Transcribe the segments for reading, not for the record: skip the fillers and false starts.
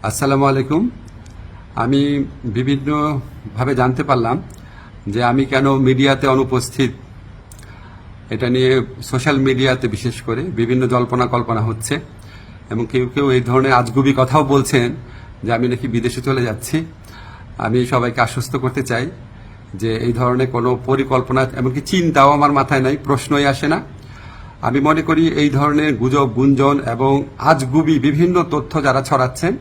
আসসালামু আলাইকুম। আমি বিভিন্নভাবে জানতে পারলাম যে আমি কেন মিডিয়াতে অনুপস্থিত। এটা নিয়ে সোশ্যাল মিডিয়াতে বিশেষ করে বিভিন্ন জল্পনা কল্পনা হচ্ছে এবং কেউ কেউ এই ধরনের আজগুবি কথাও বলছেন যে আমি নাকি বিদেশে চলে যাচ্ছি। আমি সবাইকে আশ্বস্ত করতে চাই যে এই ধরনের কোনো পরিকল্পনা এমনকি চিন্তাও আমার মাথায় নাই, প্রশ্নই আসে না। আমি মনে করি এই ধরনের গুজব, গুঞ্জন এবং আজগুবি বিভিন্ন তথ্য যারা ছড়াচ্ছেন,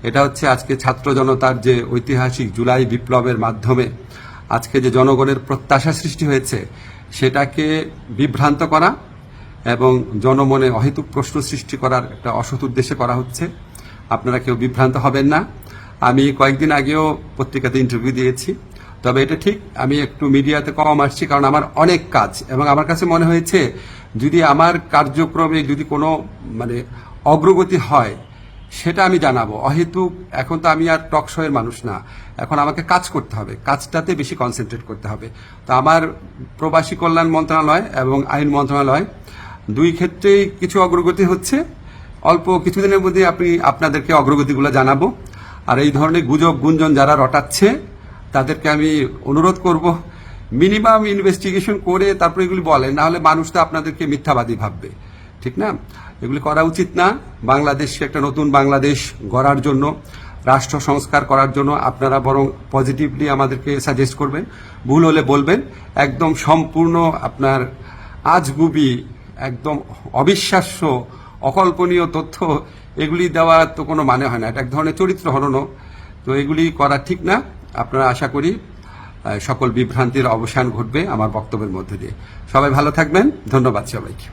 এটা হচ্ছে আজকে ছাত্র জনতার যে ঐতিহাসিক জুলাই বিপ্লবের মাধ্যমে আজকে যে জনগণের প্রত্যাশা সৃষ্টি হয়েছে সেটাকে বিভ্রান্ত করা এবং জনমনে অহেতুক প্রশ্ন সৃষ্টি করার একটা অসৎ উদ্দেশ্যে করা হচ্ছে। আপনারা কেউ বিভ্রান্ত হবেন না। আমি কয়েকদিন আগেও পত্রিকাতে ইন্টারভিউ দিয়েছি, তবে এটা ঠিক আমি একটু মিডিয়াতে কম আসছি কারণ আমার অনেক কাজ এবং আমার কাছে মনে হয়েছে যদি আমার কার্যক্রমে যদি কোনো অগ্রগতি হয় সেটা আমি জানাবো। অহেতুক এখন তো আমি আর টক শো এর মানুষ না, এখন আমাকে কাজ করতে হবে, কাজটাতে বেশি কনসেন্ট্রেট করতে হবে। তো আমার প্রবাসী কল্যাণ মন্ত্রণালয় এবং আইন মন্ত্রণালয় দুই ক্ষেত্রেই কিছু অগ্রগতি হচ্ছে। অল্প কিছুদিনের মধ্যে আপনাদেরকে অগ্রগতিগুলো জানাবো। আর এই ধরনের গুজব গুঞ্জন যারা রটাচ্ছে তাদেরকে আমি অনুরোধ করব মিনিমাম ইনভেস্টিগেশন করে তারপরে এগুলি বলেন, না হলে মানুষ তো আপনাদেরকে মিথ্যাবাদী ভাববে, ঠিক না? এগুলি করা উচিত না। বাংলাদেশকে একটা নতুন বাংলাদেশ গড়ার জন্য, রাষ্ট্র সংস্কার করার জন্য আপনারা বরং পজিটিভলি আমাদেরকে সাজেস্ট করবেন, ভুল হলে বলবেন। একদম সম্পূর্ণ আপনার আজগুবি, একদম অবিশ্বাস্য, অকল্পনীয় তথ্য এগুলি দেওয়ার তো কোনো মানে হয় না। এটা এক ধরনের চরিত্র হননও। তো এগুলি করা ঠিক না। আপনারা আশা করি সকল বিভ্রান্তির অবসান ঘটবে আমার বক্তব্যের মধ্যে দিয়ে। সবাই ভালো থাকবেন। ধন্যবাদ সবাইকে।